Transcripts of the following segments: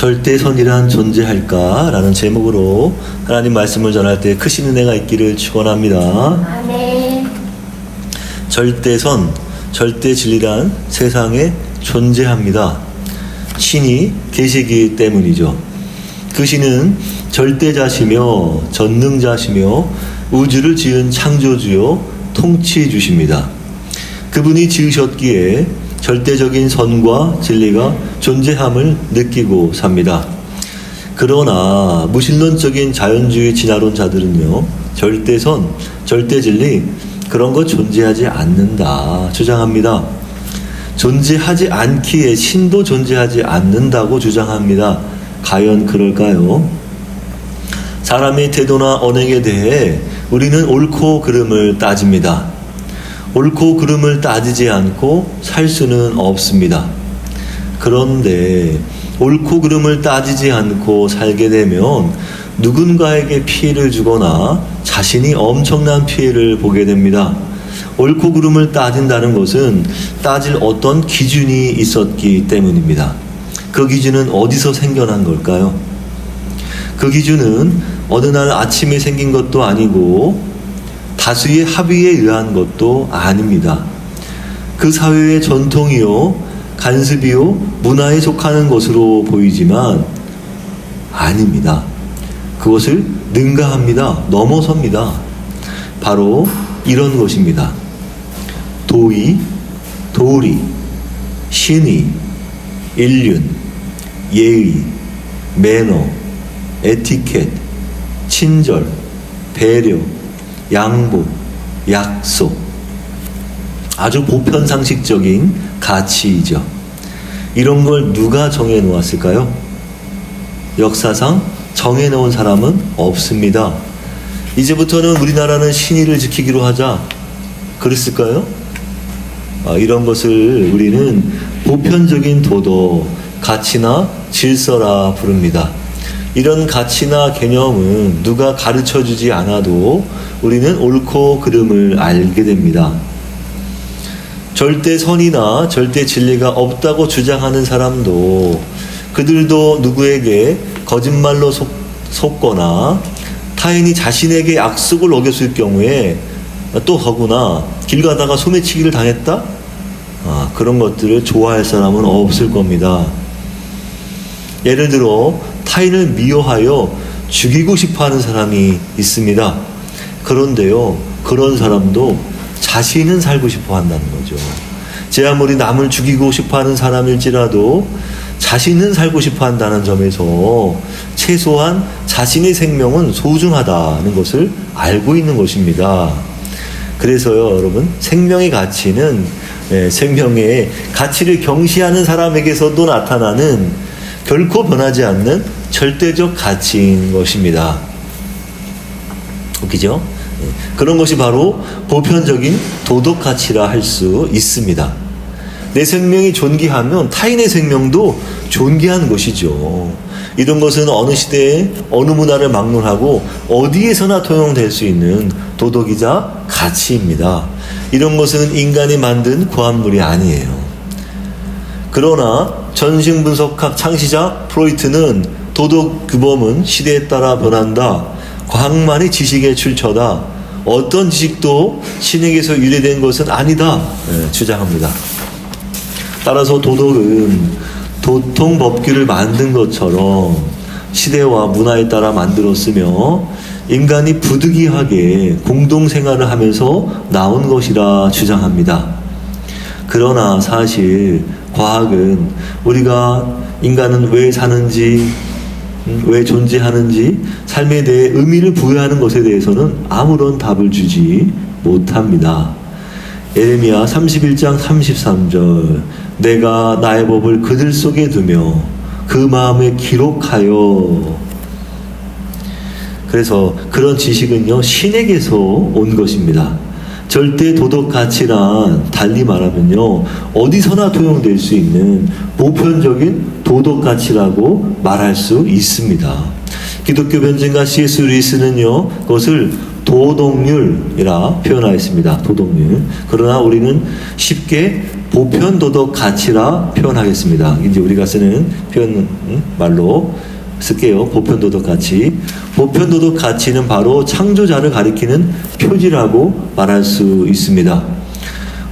절대선이란 존재할까? 라는 제목으로 하나님 말씀을 전할 때 크신 은혜가 있기를 축원합니다. 아멘. 절대선, 절대진리란 세상에 존재합니다. 신이 계시기 때문이죠. 그 신은 절대자시며 전능자시며 우주를 지은 창조주요 통치주십니다. 그분이 지으셨기에 절대적인 선과 진리가 존재함을 느끼고 삽니다. 그러나 무신론적인 자연주의 진화론자들은요, 절대선, 절대진리 그런 거 존재하지 않는다 주장합니다. 존재하지 않기에 신도 존재하지 않는다고 주장합니다. 과연 그럴까요? 사람의 태도나 언행에 대해 우리는 옳고 그름을 따집니다. 옳고 그름을 따지지 않고 살 수는 없습니다. 그런데 옳고 그름을 따지지 않고 살게 되면 누군가에게 피해를 주거나 자신이 엄청난 피해를 보게 됩니다. 옳고 그름을 따진다는 것은 따질 어떤 기준이 있었기 때문입니다. 그 기준은 어디서 생겨난 걸까요? 그 기준은 어느 날 아침에 생긴 것도 아니고 다수의 합의에 의한 것도 아닙니다. 그 사회의 전통이요, 간습이요, 문화에 속하는 것으로 보이지만 아닙니다. 그것을 능가합니다. 넘어섭니다. 바로 이런 것입니다. 도의, 도리, 신의, 인륜, 예의, 매너, 에티켓, 친절, 배려, 양보, 약속. 아주 보편상식적인 가치이죠. 이런 걸 누가 정해놓았을까요? 역사상 정해놓은 사람은 없습니다. 이제부터는 우리나라는 신의를 지키기로 하자. 그랬을까요? 이런 것을 우리는 보편적인 도덕, 가치나 질서라 부릅니다. 이런 가치나 개념은 누가 가르쳐주지 않아도 우리는 옳고 그름을 알게 됩니다. 절대 선이나 절대 진리가 없다고 주장하는 사람도 그들도 누구에게 거짓말로 속거나 타인이 자신에게 약속을 어겼을 경우에 또 하거나 길 가다가 소매치기를 당했다? 그런 것들을 좋아할 사람은 없을 겁니다. 예를 들어 타인을 미워하여 죽이고 싶어하는 사람이 있습니다. 그런데요, 그런 사람도 자신은 살고 싶어 한다는 거죠. 제 아무리 남을 죽이고 싶어하는 사람일지라도 자신은 살고 싶어 한다는 점에서 최소한 자신의 생명은 소중하다는 것을 알고 있는 것입니다. 그래서요, 여러분, 생명의 가치는 생명의 가치를 경시하는 사람에게서도 나타나는 결코 변하지 않는 절대적 가치인 것입니다. 웃기죠? 그런 것이 바로 보편적인 도덕 가치라 할 수 있습니다. 내 생명이 존귀하면 타인의 생명도 존귀한 것이죠. 이런 것은 어느 시대에 어느 문화를 막론하고 어디에서나 통용될 수 있는 도덕이자 가치입니다. 이런 것은 인간이 만든 고안물이 아니에요. 그러나 전신분석학 창시자 프로이트는 도덕 규범은 시대에 따라 변한다. 과학만이 지식의 출처다. 어떤 지식도 신에게서 유래된 것은 아니다. 주장합니다. 따라서 도덕은 도통법규를 만든 것처럼 시대와 문화에 따라 만들었으며 인간이 부득이하게 공동생활을 하면서 나온 것이라 주장합니다. 그러나 사실 과학은 우리가 인간은 왜 사는지, 왜 존재하는지, 삶에 대해 의미를 부여하는 것에 대해서는 아무런 답을 주지 못합니다. 예레미야 31장 33절, 내가 나의 법을 그들 속에 두며 그 마음에 기록하여. 그래서 그런 지식은요, 신에게서 온 것입니다. 절대 도덕 가치란 달리 말하면요, 어디서나 통용될 수 있는 보편적인 도덕 가치라고 말할 수 있습니다. 기독교 변증가 C.S. 루이스는요, 그것을 도덕률이라 표현하였습니다. 도덕률. 그러나 우리는 쉽게 보편 도덕 가치라 표현하겠습니다. 이제 우리가 쓰는 표현 말로 쓸게요. 보편 도덕 가치. 보편 도덕 가치는 바로 창조자를 가리키는 표지라고 말할 수 있습니다.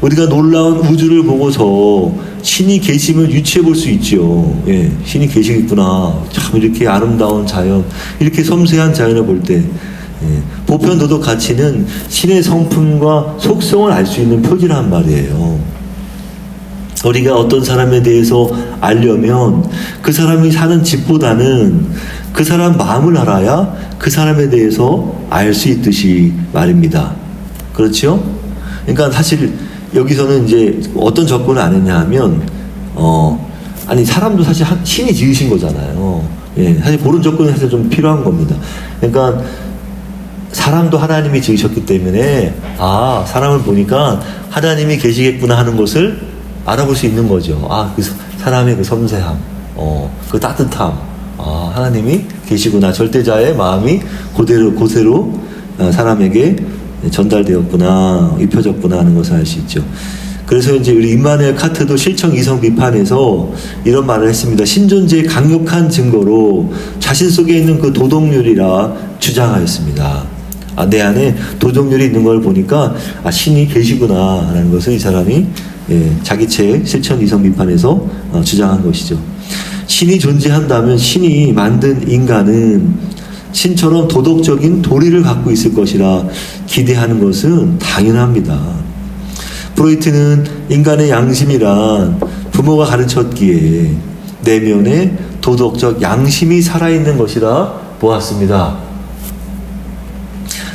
우리가 놀라운 우주를 보고서 신이 계심을 유추해 볼 수 있죠. 예, 신이 계시겠구나. 참 이렇게 아름다운 자연, 이렇게 섬세한 자연을 볼 때, 예, 보편 도덕 가치는 신의 성품과 속성을 알 수 있는 표지란 말이에요. 우리가 어떤 사람에 대해서 알려면 그 사람이 사는 집보다는 그 사람 마음을 알아야 그 사람에 대해서 알 수 있듯이 말입니다. 그렇죠? 그러니까 사실 여기서는 이제 어떤 접근을 안 했냐 하면, 아니, 사람도 사실 신이 지으신 거잖아요. 예, 사실 그런 접근이 사실 좀 필요한 겁니다. 그러니까 사람도 하나님이 지으셨기 때문에, 아, 사람을 보니까 하나님이 계시겠구나 하는 것을 알아볼 수 있는 거죠. 아, 그 사람의 그 섬세함, 그 따뜻함, 아, 하나님이 계시구나. 절대자의 마음이 그대로 사람에게 전달되었구나, 입혀졌구나 하는 것을 알 수 있죠. 그래서 이제 우리 임마누엘 카트도 실청 이성 비판에서 이런 말을 했습니다. 신존재의 강력한 증거로 자신 속에 있는 그 도덕률이라 주장하였습니다. 아, 내 안에 도덕률이 있는 걸 보니까 아, 신이 계시구나 라는 것을 이 사람이 자기 책 실천 이성 비판에서 주장한 것이죠. 신이 존재한다면 신이 만든 인간은 신처럼 도덕적인 도리를 갖고 있을 것이라 기대하는 것은 당연합니다. 프로이트는 인간의 양심이란 부모가 가르쳤기에 내면에 도덕적 양심이 살아있는 것이라 보았습니다.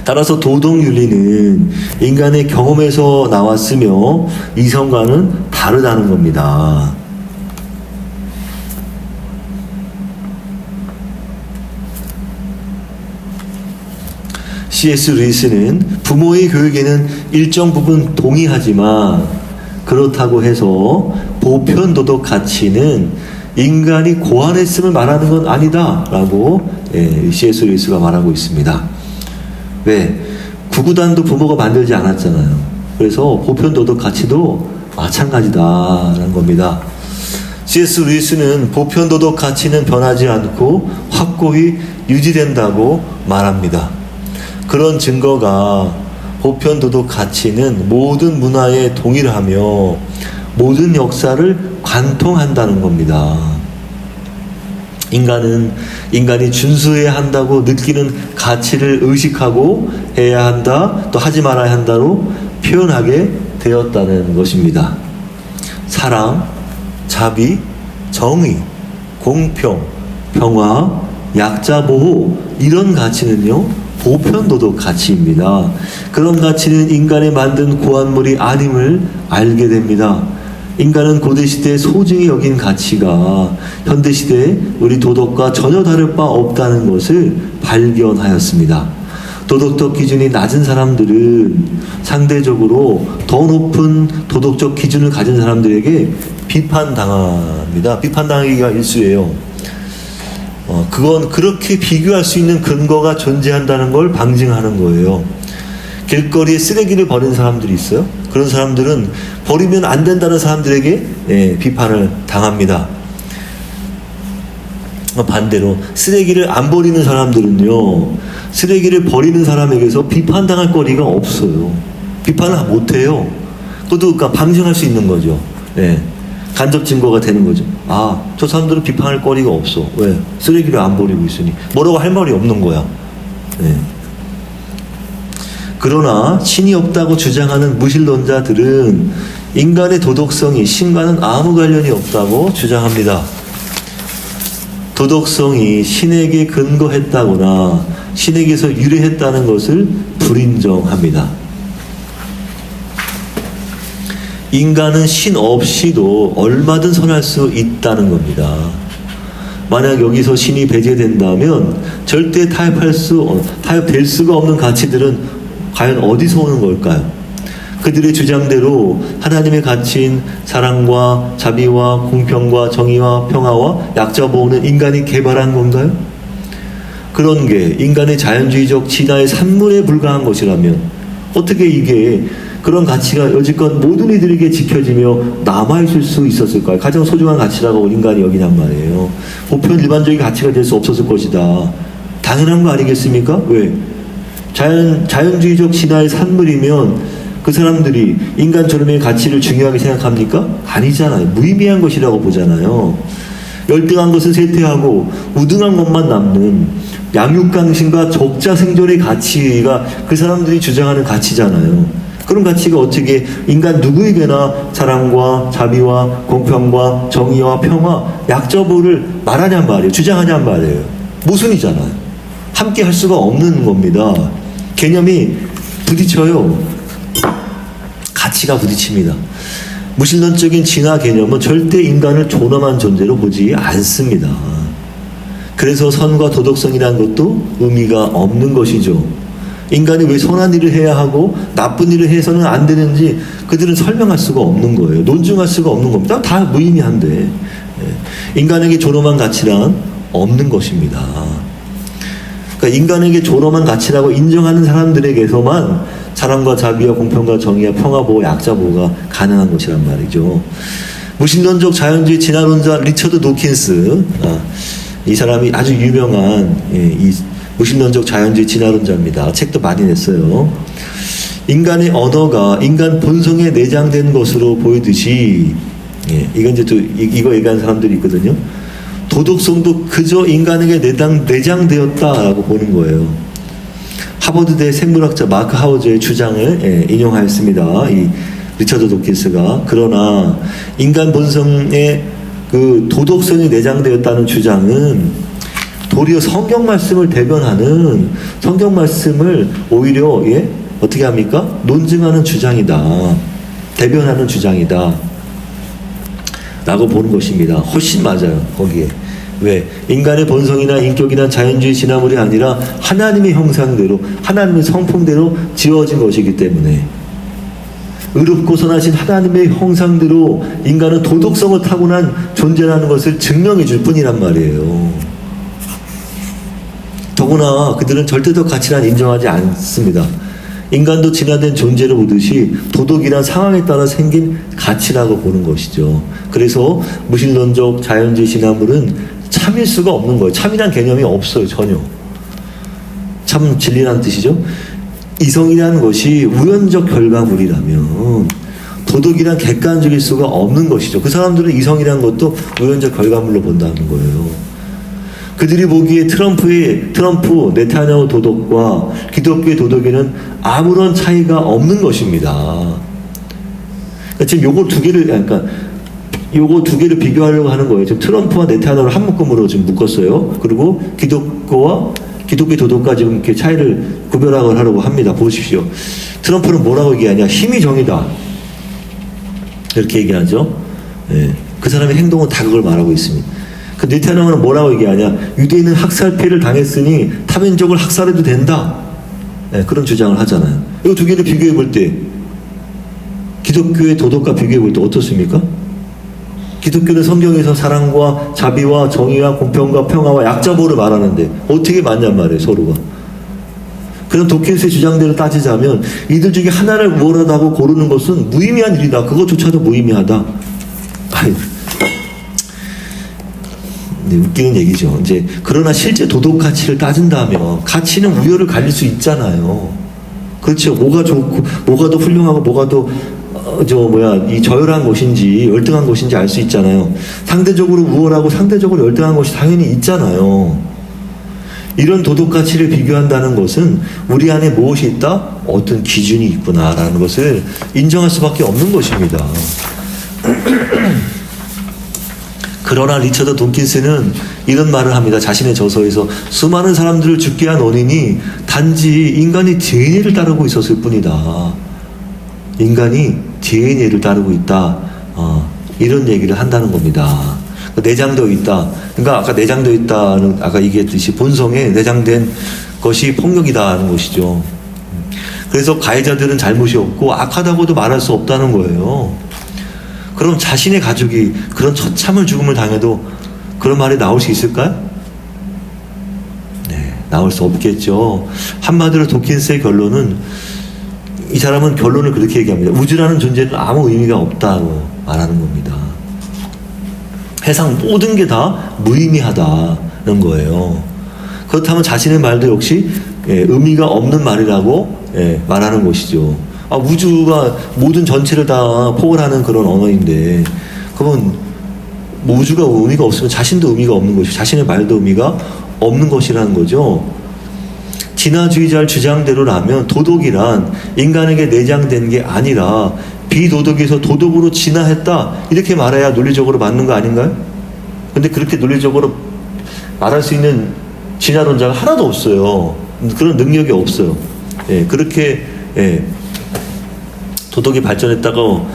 따라서 도덕윤리는 인간의 경험에서 나왔으며 이성과는 다르다는 겁니다. C.S. 루이스는 부모의 교육에는 일정 부분 동의하지만 그렇다고 해서 보편 도덕 가치는 인간이 고안했음을 말하는 건 아니다 라고 C.S. 루이스가 말하고 있습니다. 왜? 구구단도 부모가 만들지 않았잖아요. 그래서 보편 도덕 가치도 마찬가지다라는 겁니다. C.S. 루이스는 보편 도덕 가치는 변하지 않고 확고히 유지된다고 말합니다. 그런 증거가 보편 도덕 가치는 모든 문화에 동일하며 모든 역사를 관통한다는 겁니다. 인간이 준수해야 한다고 느끼는 가치를 의식하고 해야 한다, 또 하지 말아야 한다로 표현하게 되었다는 것입니다. 사랑, 자비, 정의, 공평, 평화, 약자 보호, 이런 가치는요 보편 도덕 가치입니다. 그런 가치는 인간이 만든 고안물이 아님을 알게 됩니다. 인간은 고대시대에 소중히 여긴 가치가 현대시대에 우리 도덕과 전혀 다를 바 없다는 것을 발견하였습니다. 도덕적 기준이 낮은 사람들은 상대적으로 더 높은 도덕적 기준을 가진 사람들에게 비판당합니다. 비판당하기가 일쑤예요. 그건 그렇게 비교할 수 있는 근거가 존재한다는 걸 방증하는 거예요. 길거리에 쓰레기를 버리는 사람들이 있어요. 그런 사람들은 버리면 안 된다는 사람들에게 비판을 당합니다. 반대로 쓰레기를 안 버리는 사람들은요, 쓰레기를 버리는 사람에게서 비판당할 거리가 없어요. 비판을 못해요. 그것도 그러니까 방증할 수 있는 거죠. 간접 증거가 되는 거죠. 아, 저 사람들은 비판할 거리가 없어. 왜? 쓰레기를 안 버리고 있으니. 뭐라고 할 말이 없는 거야. 그러나 신이 없다고 주장하는 무신론자들은 인간의 도덕성이 신과는 아무 관련이 없다고 주장합니다. 도덕성이 신에게 근거했다거나 신에게서 유래했다는 것을 불인정합니다. 인간은 신 없이도 얼마든 선할 수 있다는 겁니다. 만약 여기서 신이 배제된다면 절대 타협될 수가 없는 가치들은 과연 어디서 오는 걸까요? 그들의 주장대로 하나님의 가치인 사랑과 자비와 공평과 정의와 평화와 약자 보호는 인간이 개발한 건가요? 그런 게 인간의 자연주의적 진화의 산물에 불과한 것이라면 어떻게 이게 그런 가치가 여지껏 모든 이들에게 지켜지며 남아있을 수 있었을까요? 가장 소중한 가치라고 인간이 여기냔 말이에요. 보편 일반적인 가치가 될 수 없었을 것이다. 당연한 거 아니겠습니까? 왜? 자연주의적 진화의 산물이면 그 사람들이 인간 존엄의 가치를 중요하게 생각합니까? 아니잖아요. 무의미한 것이라고 보잖아요. 열등한 것은 쇠퇴하고 우등한 것만 남는 양육강신과 적자 생존의 가치가 그 사람들이 주장하는 가치잖아요. 그런 가치가 어떻게 인간 누구에게나 사랑과 자비와 공평과 정의와 평화, 약자보를 말하냔 말이에요. 주장하냔 말이에요. 모순이잖아요. 함께 할 수가 없는 겁니다. 개념이 부딪혀요. 가치가 부딪힙니다. 무신론적인 진화 개념은 절대 인간을 존엄한 존재로 보지 않습니다. 그래서 선과 도덕성이라는 것도 의미가 없는 것이죠. 인간이 왜 선한 일을 해야 하고 나쁜 일을 해서는 안 되는지 그들은 설명할 수가 없는 거예요. 논증할 수가 없는 겁니다. 다 무의미한데 인간에게 존엄한 가치란 없는 것입니다. 그러니까 인간에게 존엄한 가치라고 인정하는 사람들에게서만 사랑과 자비와 공평과 정의와 평화보호, 약자보호가 가능한 것이란 말이죠. 무신론적 자연주의 진화론자 리처드 도킨스, 이 사람이 아주 유명한 이 무신론적 자연주의 진화론자입니다. 책도 많이 냈어요. 인간의 언어가 인간 본성에 내장된 것으로 보이듯이, 이건 이제 또 이거 얘기하는 사람들이 있거든요. 도덕성도 그저 인간에게 내장되었다라고 보는 거예요. 하버드대 생물학자 마크 하우저의 주장을 인용하였습니다. 이 리처드 도킨스가. 그러나 인간 본성에 그 도덕성이 내장되었다는 주장은 도리어 성경 말씀을 대변하는, 성경 말씀을 오히려 어떻게 합니까? 논증하는 주장이다. 대변하는 주장이다. 라고 보는 것입니다. 훨씬 맞아요. 거기에. 왜? 인간의 본성이나 인격이나 자연주의 진화물이 아니라 하나님의 형상대로, 하나님의 성품대로 지어진 것이기 때문에 의롭고 선하신 하나님의 형상대로 인간은 도덕성을 타고난 존재라는 것을 증명해 줄 뿐이란 말이에요. 더구나 그들은 절대적 가치란 인정하지 않습니다. 인간도 진화된 존재로 보듯이 도덕이란 상황에 따라 생긴 가치라고 보는 것이죠. 그래서 무신론적 자연주의 진화물은 참일 수가 없는 거예요. 참이란 개념이 없어요. 전혀. 참 진리란 뜻이죠. 이성이라는 것이 우연적 결과물이라면 도덕이란 객관적일 수가 없는 것이죠. 그 사람들은 이성이라는 것도 우연적 결과물로 본다는 거예요. 그들이 보기에 트럼프 네타냐후 도덕과 기독교의 도덕에는 아무런 차이가 없는 것입니다. 그러니까 지금 요거 두 개를 비교하려고 하는 거예요. 지금 트럼프와 네타냐후를 한 묶음으로 지금 묶었어요. 그리고 기독교의 도덕과 지금 이렇게 차이를 구별하려고 합니다. 보십시오. 트럼프는 뭐라고 얘기하냐? 힘이 정이다. 이렇게 얘기하죠. 그 사람의 행동은 다 그걸 말하고 있습니다. 그 네타냐후는 뭐라고 얘기하냐? 유대인은 학살 피해를 당했으니 타민족을 학살해도 된다. 그런 주장을 하잖아요. 이 두 개를 비교해 볼 때, 기독교의 도덕과 비교해 볼 때 어떻습니까? 기독교는 성경에서 사랑과 자비와 정의와 공평과 평화와 약자보호를 말하는데 어떻게 맞냔 말이에요, 서로가. 그런 도킨스의 주장대로 따지자면 이들 중에 하나를 우월하다고 고르는 것은 무의미한 일이다. 그것조차도 무의미하다. 웃기는 얘기죠. 이제 그러나 실제 도덕 가치를 따진다면 가치는 우열을 가릴 수 있잖아요. 그렇죠. 뭐가 좋고 뭐가 더 훌륭하고 뭐가 더 이 저열한 것인지 열등한 것인지 알 수 있잖아요. 상대적으로 우월하고 상대적으로 열등한 것이 당연히 있잖아요. 이런 도덕 가치를 비교한다는 것은 우리 안에 무엇이 있다? 어떤 기준이 있구나라는 것을 인정할 수밖에 없는 것입니다. 그러나 리처드 돈킨스는 이런 말을 합니다. 자신의 저서에서 수많은 사람들을 죽게 한 원인이 단지 인간이 DNA를 따르고 있었을 뿐이다. 인간이 DNA를 따르고 있다. 이런 얘기를 한다는 겁니다. 내장되어 있다. 그러니까 아까 내장되어 있다는 아까 얘기했듯이 본성에 내장된 것이 폭력이다는 것이죠. 그래서 가해자들은 잘못이 없고 악하다고도 말할 수 없다는 거예요. 그럼 자신의 가족이 그런 처참한 죽음을 당해도 그런 말이 나올 수 있을까요? 네, 나올 수 없겠죠. 한마디로 도킨스의 결론은 이 사람은 결론을 그렇게 얘기합니다. 우주라는 존재는 아무 의미가 없다고 말하는 겁니다. 세상 모든 게 다 무의미하다는 거예요. 그렇다면 자신의 말도 역시 의미가 없는 말이라고 말하는 것이죠. 우주가 모든 전체를 다 포괄하는 그런 언어인데, 그러면 우주가 의미가 없으면 자신도 의미가 없는 것이고 자신의 말도 의미가 없는 것이라는 거죠. 진화주의자의 주장대로라면 도덕이란 인간에게 내장된 게 아니라 비도덕에서 도덕으로 진화했다, 이렇게 말해야 논리적으로 맞는 거 아닌가요? 근데 그렇게 논리적으로 말할 수 있는 진화론자가 하나도 없어요. 그런 능력이 없어요. 그렇게 도덕이 발전했다고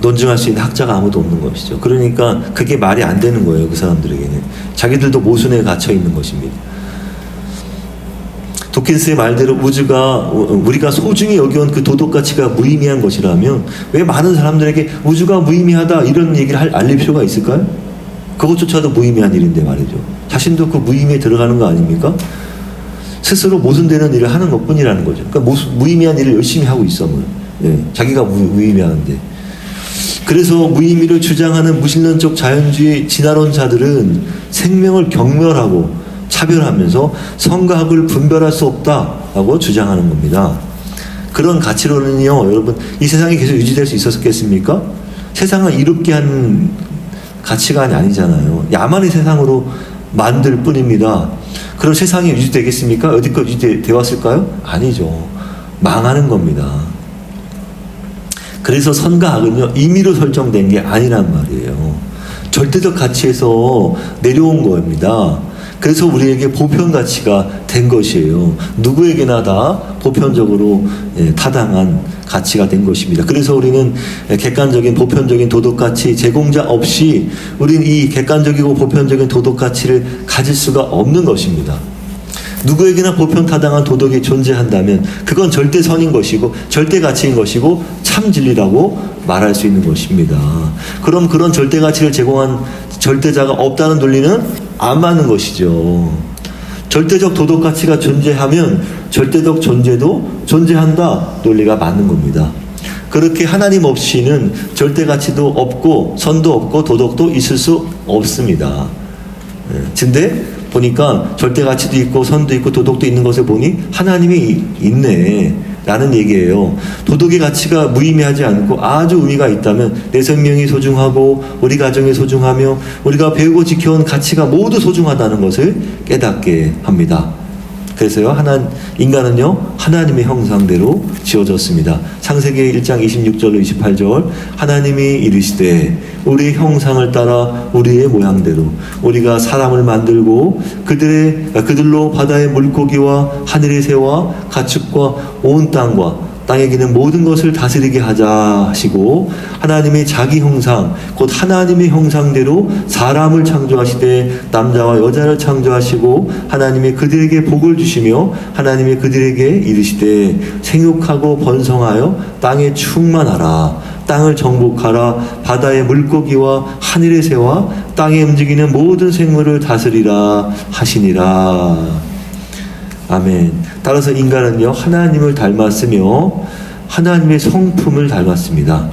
논증할 수 있는 학자가 아무도 없는 것이죠. 그러니까 그게 말이 안 되는 거예요, 그 사람들에게는. 자기들도 모순에 갇혀 있는 것입니다. 도킨스의 말대로 우리가 소중히 여겨온 그 도덕 가치가 무의미한 것이라면 왜 많은 사람들에게 우주가 무의미하다 이런 얘기를 알릴 필요가 있을까요? 그것조차도 무의미한 일인데 말이죠. 자신도 그 무의미에 들어가는 거 아닙니까? 스스로 모순되는 일을 하는 것뿐이라는 거죠. 그러니까 무의미한 일을 열심히 하고 있어. 자기가 무의미한데. 그래서 무의미를 주장하는 무신론적 자연주의 진화론자들은 생명을 경멸하고 차별하면서 성과 학을 분별할 수 없다라고 주장하는 겁니다. 그런 가치로는요, 여러분, 이 세상이 계속 유지될 수 있었겠습니까? 세상을 이롭게 한 가치관이 아니잖아요. 야만의 세상으로 만들 뿐입니다. 그럼 세상이 유지되겠습니까? 어디까지 유지되어 왔을까요? 아니죠. 망하는 겁니다. 그래서 선과 악은요, 임의로 설정된 게 아니란 말이에요. 절대적 가치에서 내려온 겁니다. 그래서 우리에게 보편 가치가 된 것이에요. 누구에게나 다 보편적으로 타당한 가치가 된 것입니다. 그래서 우리는 객관적인 보편적인 도덕 가치 제공자 없이 우리는 이 객관적이고 보편적인 도덕 가치를 가질 수가 없는 것입니다. 누구에게나 보편 타당한 도덕이 존재한다면 그건 절대선인 것이고 절대 가치인 것이고 참 진리라고 말할 수 있는 것입니다. 그럼 그런 절대 가치를 제공한 절대자가 없다는 논리는 안 맞는 것이죠. 절대적 도덕 가치가 존재하면 절대적 존재도 존재한다 논리가 맞는 겁니다. 그렇게 하나님 없이는 절대 가치도 없고 선도 없고 도덕도 있을 수 없습니다. 근데 보니까 절대 가치도 있고 선도 있고 도덕도 있는 것을 보니 하나님이 있네 라는 얘기예요. 도덕의 가치가 무의미하지 않고 아주 의미가 있다면 내 생명이 소중하고 우리 가정이 소중하며 우리가 배우고 지켜온 가치가 모두 소중하다는 것을 깨닫게 합니다. 그래서요, 인간은요, 하나님의 형상대로 지어졌습니다. 창세기 1장 26절로 28절, 하나님이 이르시되 우리의 형상을 따라 우리의 모양대로 우리가 사람을 만들고 그들로 바다의 물고기와 하늘의 새와 가축과 온 땅과 땅에 기는 모든 것을 다스리게 하자 하시고 하나님의 자기 형상 곧 하나님의 형상대로 사람을 창조하시되 남자와 여자를 창조하시고 하나님이 그들에게 복을 주시며 하나님이 그들에게 이르시되 생육하고 번성하여 땅에 충만하라 땅을 정복하라 바다의 물고기와 하늘의 새와 땅에 움직이는 모든 생물을 다스리라 하시니라. 아멘. 따라서 인간은요, 하나님을 닮았으며 하나님의 성품을 닮았습니다.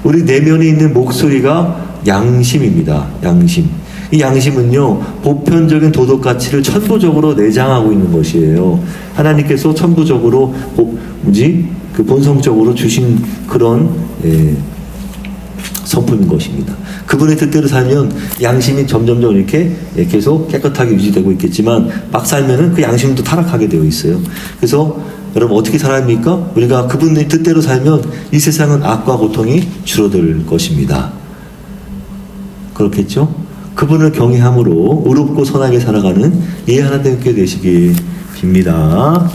우리 내면에 있는 목소리가 양심입니다. 양심. 이 양심은요, 보편적인 도덕 가치를 천부적으로 내장하고 있는 것이에요. 하나님께서 천부적으로 본성적으로 주신 그런 성품인 것입니다. 그분의 뜻대로 살면 양심이 점점점 이렇게 계속 깨끗하게 유지되고 있겠지만 막 살면은 그 양심도 타락하게 되어 있어요. 그래서 여러분 어떻게 살아야 합니까? 우리가 그분의 뜻대로 살면 이 세상은 악과 고통이 줄어들 것입니다. 그렇겠죠? 그분을 경외함으로 의롭고 선하게 살아가는 예 하나님께 되시길 빕니다.